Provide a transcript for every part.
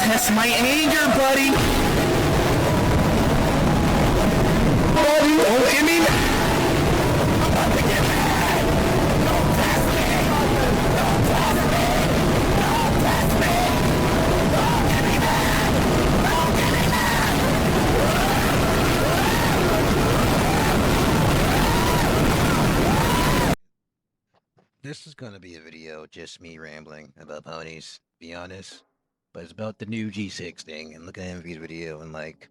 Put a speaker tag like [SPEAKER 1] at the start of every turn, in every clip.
[SPEAKER 1] test my anger, buddy. Buddy, don't give me that. I'm about to get mad. Don't test me. Don't test me. Don't test me. Don't get me mad. Don't get me mad.
[SPEAKER 2] This is gonna be a video just me rambling about ponies, to be honest. But it's about the new G6 thing and looking at Envy's video and like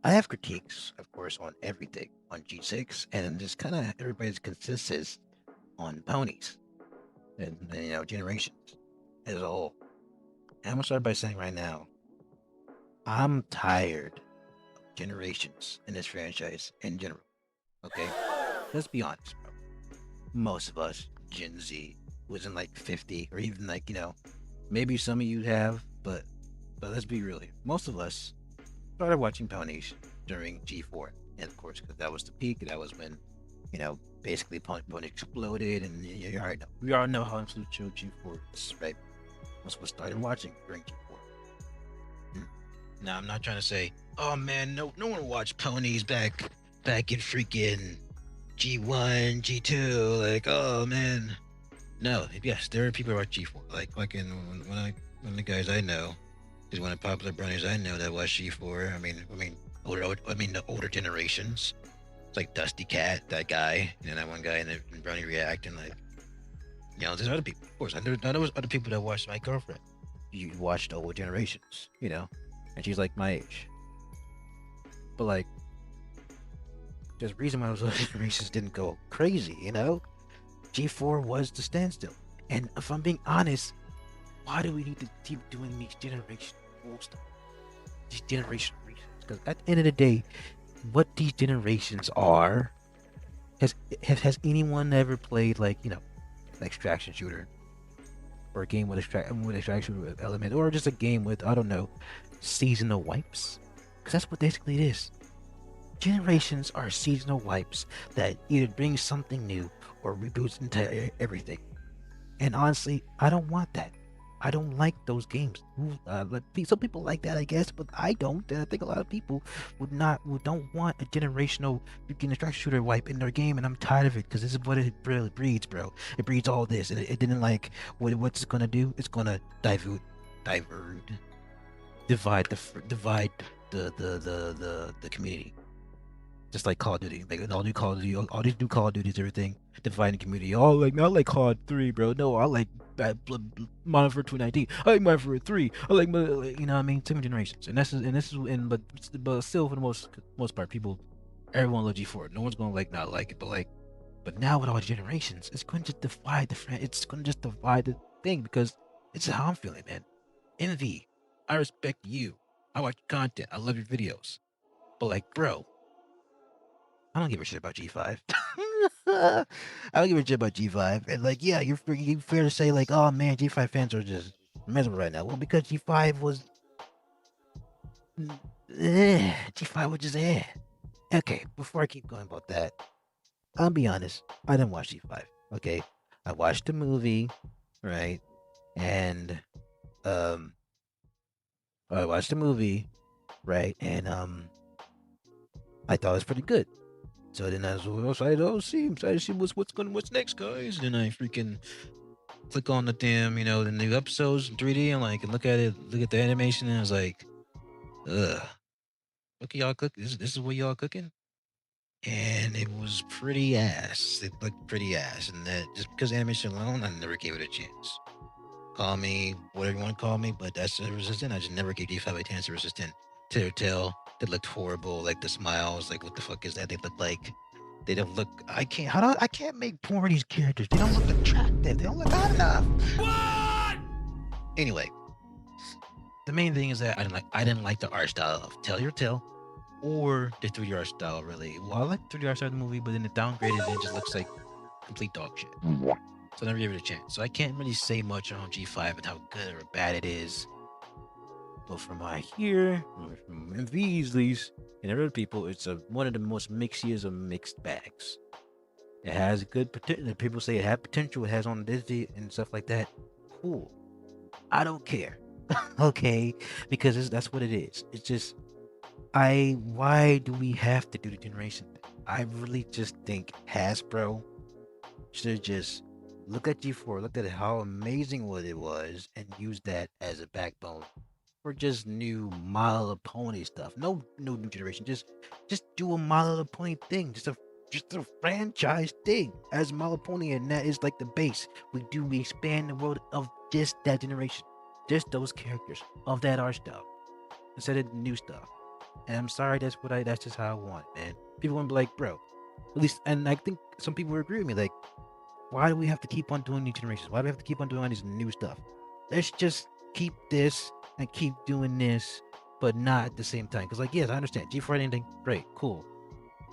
[SPEAKER 2] I have critiques, of course, on everything on G6 and just kinda everybody's consensus on ponies and you know generations as a whole. And I'm gonna start by saying right now, I'm tired of generations in this franchise in general. Okay? Let's be honest, bro. Most of us, Gen Z, was in like 50 or even like, you know, maybe some of you have, but let's be real here. Most of us started watching ponies during G4. And of course, because that was the peak, that was when, you know, basically pony exploded and you already know. We all know how influential G4 is, right? Most of us started watching during G4. Now I'm not trying to say, oh man, no one watched ponies back in freaking G1, G2, like, oh man. No, yes, there are people who watch G4. Like in one of the guys I know is one of the popular brownies I know that watch G4. I mean the older generations. It's like Dusty Cat, that guy, and that one guy in the Brownie React, and like, you know, there's other people. Of course, I know there was other people that watched my girlfriend. You watched older generations, you know, and she's like my age. But like, there's a reason why those other generations didn't go crazy, you know? G4 was the standstill. And if I'm being honest, why do we need to keep doing these generational stuff? These generational reasons. Because at the end of the day, what these generations are, has anyone ever played like, you know, an extraction shooter? Or a game with extraction shooter element, or just a game with, I don't know, seasonal wipes? Because that's what basically it is. Generations are seasonal wipes that either bring something new or reboots into everything. And honestly, I don't want that. I don't like those games. Some people like that, I guess, but I don't. And I think a lot of people don't want a generational extraction shooter wipe in their game, and I'm tired of it because this is what it really breeds, bro. It breeds all this, and it didn't like what's it gonna do? It's gonna divide the community. Just like Call of Duty, like all new Call of Duty, all these new Call of Duties, everything, dividing community. Oh, like I like COD 3, bro. No, I like Modern Warfare 2019. I like Modern Warfare 3. I like, you know what I mean, same generations, but still for the most part, everyone loves G4. No one's gonna like not like it, but now with all the generations, it's going to divide it's going to just divide the thing because it's how I'm feeling, man. Envy, I respect you. I watch your content. I love your videos, but like, bro, I don't give a shit about G5. I don't give a shit about G5. And like, yeah, you're fair to say like, oh man, G5 fans are just miserable right now. Well, because G5 was, G5 was just Okay, before I keep going about that, I'll be honest. I didn't watch G5. Okay, I watched the movie, right? And I watched the movie, right? And I thought it was pretty good. So then I was excited to see what's next, guys. And then I freaking click on the damn, you know, the new episodes in 3D and like and look at the animation, and I was like, ugh. Look at y'all cook. This is what y'all cooking. And it was pretty ass. It looked pretty ass. And that just because animation alone, I never gave it a chance. Call me whatever you want to call me, but that's resistant. I just never gave D5 a chance to resistant. Tail that looked horrible, like the smiles, like what the fuck is that? They don't look. I can't make porn these characters. They don't look attractive. They don't look hot enough. What? Anyway, the main thing is that I didn't like the art style of Tell Your Tale or the 3D art style really. Well, I like the 3D art style of the movie, but then the downgraded it just looks like complete dog shit. So I never gave it a chance. So I can't really say much on G5 and how good or bad it is. But from what I hear, from MVs at least, and other people, it's one of the most mixiest of mixed bags. It has good potential. People say it has potential. It has on Disney and stuff like that. Cool. I don't care. Okay, because that's what it is. It's just why do we have to do the generation thing? I really just think Hasbro should just look at G4, look at how amazing what it was, and use that as a backbone for just new My Little Pony stuff. No new generation. Just do a My Little Pony thing. Just a franchise thing as My Little Pony, and that is like the base. We expand the world of just that generation, just those characters of that art style instead of new stuff. And I'm sorry, that's just how I want it, man. People want to be like, bro, at least, and I think some people agree with me, like, why do we have to keep on doing new generations? Why do we have to keep on doing all this new stuff? Let's just keep this and keep doing this, but not at the same time. Because, like, yes, I understand G4 anything, great, cool,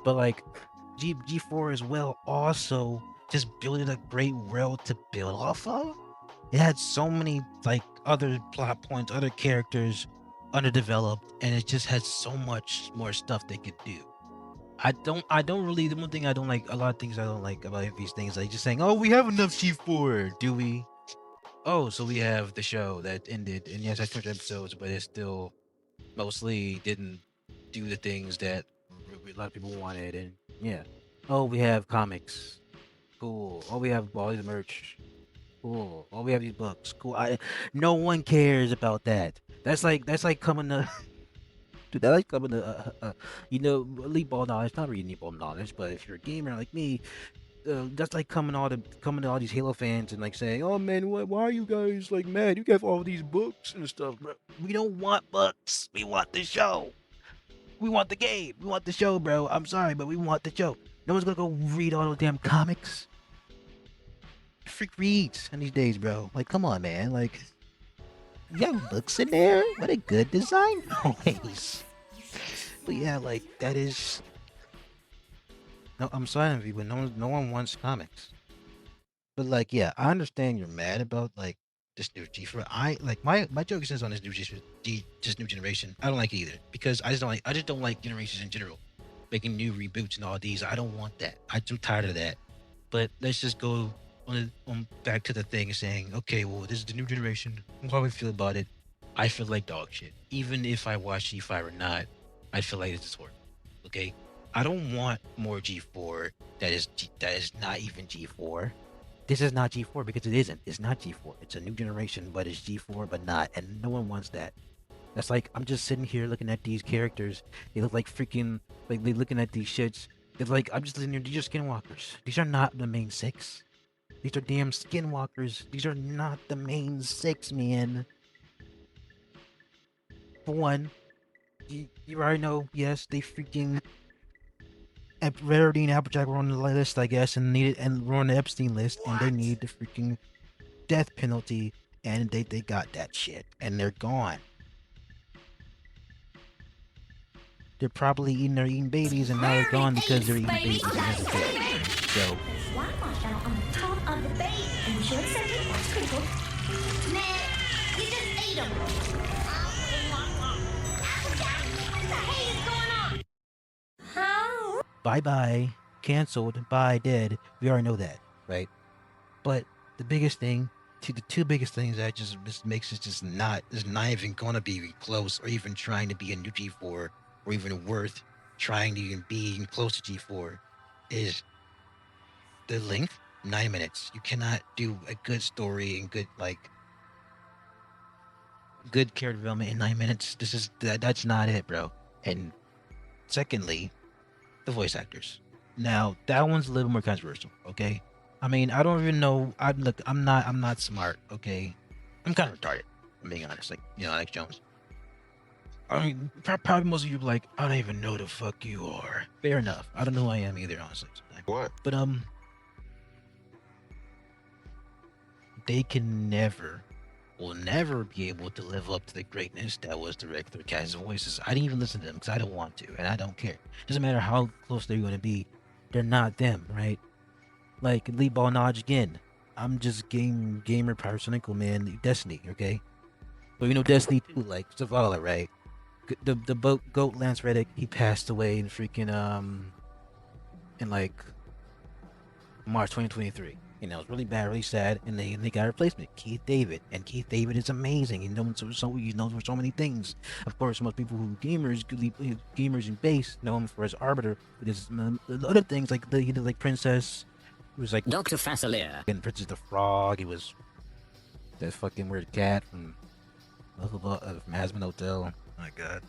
[SPEAKER 2] but like G4 as well, also just building a great world to build off of. It had so many like other plot points, other characters underdeveloped, and it just had so much more stuff they could do. I don't really, the one thing I don't like, a lot of things I don't like about these things, like just saying, oh, we have enough G4, do we? Oh, so we have the show that ended, and yes, I finished episodes, but it still mostly didn't do the things that a lot of people wanted, and yeah. Oh, we have comics, cool. Oh, we have all these merch, cool. Oh, we have these books, cool. No one cares about that. That's like coming to dude, that like coming to elite ball knowledge. Not really elite ball knowledge, but if you're a gamer like me, that's like coming to all these Halo fans and like saying, "Oh man, why are you guys like mad? You have all these books and stuff, bro. We don't want books. We want the show. We want the game. We want the show, bro. I'm sorry, but we want the show. No one's gonna go read all those damn comics. Freak reads in these days, bro. Like, come on, man. Like, you have books in there. What a good design always. But yeah, like that is. No, I'm sorry, Envy, but no one wants comics. But like, yeah, I understand you're mad about like this new G4. I like my joke is on this new just new generation. I don't like it either because I just don't like generations in general. Making new reboots and all these, I don't want that. I'm too tired of that. But let's just go on back to the thing saying, okay, well, this is the new generation. How we feel about it? I feel like dog shit. Even if I watch G5 or not, I feel like it's horrible. Okay, I don't want more G4 that is not even G4. This is not G4 because it isn't. It's not G4. It's a new generation, but it's G4, but not. And no one wants that. That's like, I'm just sitting here looking at these characters. They look like freaking, like, they looking at these shits. It's like, I'm just sitting here, these are skinwalkers. These are not the main six. These are damn skinwalkers. These are not the main six, man. For one, you already know, yes, they freaking Rarity and Applejack were on the list, I guess, and were on the Epstein list, and they need the freaking death penalty, and they got that shit, and they're gone. They're probably eating babies, and now they're gone because they're eating babies, and that's okay. So.
[SPEAKER 3] One marshmallow on the top of the base. Are you sure it's centered? That's critical. Man, you just ate them. Applejack, what the hey is going on? Huh?
[SPEAKER 2] Bye-bye, canceled, bye, dead. We already know that, right? But the biggest thing, the two biggest things that just makes it just not even gonna be close, or even trying to be a new G4, or even worth trying to even be close to G4, is the length. 9 minutes. You cannot do a good story and good character development in 9 minutes. That's not it, bro. And secondly, the voice actors. Now that one's a little more controversial. Okay, I mean, I don't even know. I'm not smart. Okay, I'm kind of retarded. I'm being honest. Like, Alex Jones. I mean, probably most of you are like, I don't even know the fuck you are. Fair enough. I don't know who I am either, honestly.
[SPEAKER 1] What?
[SPEAKER 2] But they will never be able to live up to the greatness that was the regular cast voices. I didn't even listen to them because I don't want to, and I don't care. Doesn't matter how close they're going to be. They're not them, right? Like, Lee Ball Nodge again. I'm just gamer pyrocynical, man. Destiny, okay? But Destiny too, like Zavala, right? The goat Lance Reddick, he passed away in freaking in like March 2023. You know, it's really bad, really sad, and they got a replacement, Keith David, and Keith David is amazing. He's known for so many things. Of course, most people who gamers in base know him for his Arbiter, but there's other things like he did like Princess. He was like
[SPEAKER 1] Dr. Facilier.
[SPEAKER 2] and Princess the Frog. He was that fucking weird cat from from Hazbin Hotel. Oh my god.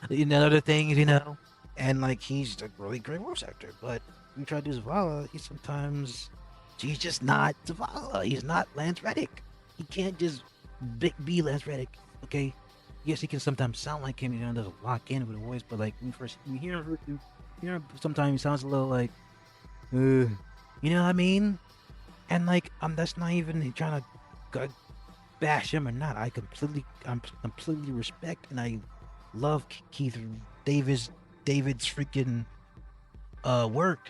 [SPEAKER 2] You know, other things, you know, and like he's a really great voice actor, but we try to do Zavala, he's just not Zavala. He's not Lance Reddick. He can't just be Lance Reddick. Okay, yes, he can sometimes sound like him. You know, doesn't lock in with a voice, but like when we hear him, sometimes he sounds a little like, you know what I mean? And like, that's not even trying to bash him or not. I'm completely respect and I love Keith David's freaking work.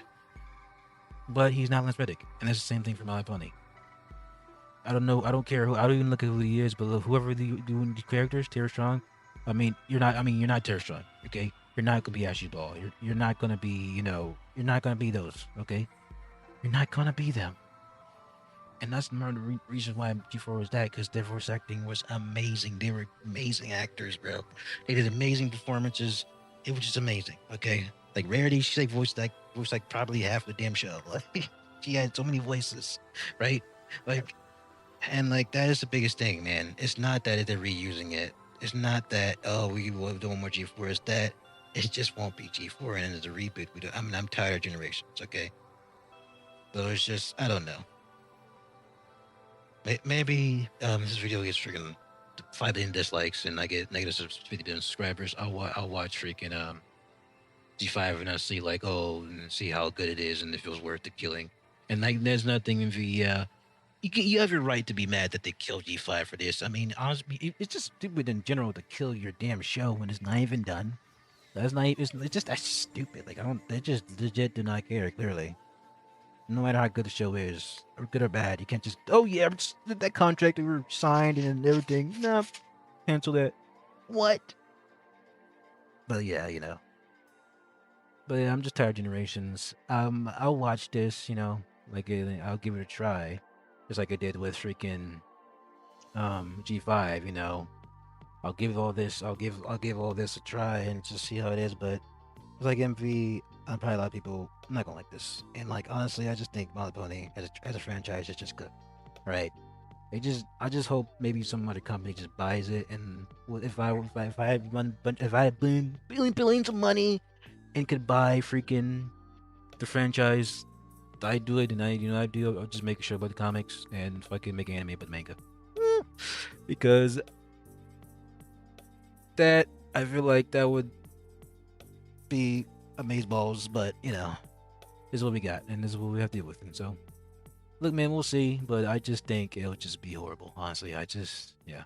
[SPEAKER 2] But he's not Lance Reddick, and that's the same thing for My Pony. I don't know. I don't care who. I don't even look at who he is. But whoever doing these characters, Tara Strong. You're not Tara Strong. Okay, you're not gonna be Ashley Ball. You're not gonna be. You know, you're not gonna be those. Okay, you're not gonna be them. And that's the reason why G4 was that, because their voice acting was amazing. They were amazing actors, bro. They did amazing performances. It was just amazing. Okay, like Rarity, she voiced like probably half the damn show. Like she had so many voices, right? Like, and like that is the biggest thing, man. It's not that they're reusing it. It's not that we will do more G4. It's that it just won't be G4 and it's a reboot. I'm tired of Generations. Okay, so it's just I don't know. Maybe this video gets freaking 5 million dislikes and I get negative 50 million subscribers. I'll watch freaking G5 and I'll see like and see how good it is and if it was worth the killing. And like there's nothing in the you have your right to be mad that they killed G5 for this. I mean, honestly, it's just stupid in general to kill your damn show when it's not even done. That's stupid. Like they just legit do not care. Clearly. No matter how good the show is, or good or bad, you can't just, that contract we were signed and everything. No, cancel that. What? But yeah, you know. But yeah, I'm just tired of Generations. I'll watch this, you know, like I'll give it a try, just like I did with freaking G5. You know, I'll give all this a try and just see how it is. But it's like MV. Probably a lot of people I'm not gonna like this, and like honestly, I just think My Little Pony as a franchise is just good, right? I just hope maybe some other company just buys it, and if I had billions of money and could buy freaking the franchise, I'd do it, and I'll just make a show about the comics and fucking make an anime about manga, because that I feel like that would be amazeballs, but you know, this is what we got, and this is what we have to deal with. And so, look, man, we'll see, but I just think it'll just be horrible. Honestly, yeah.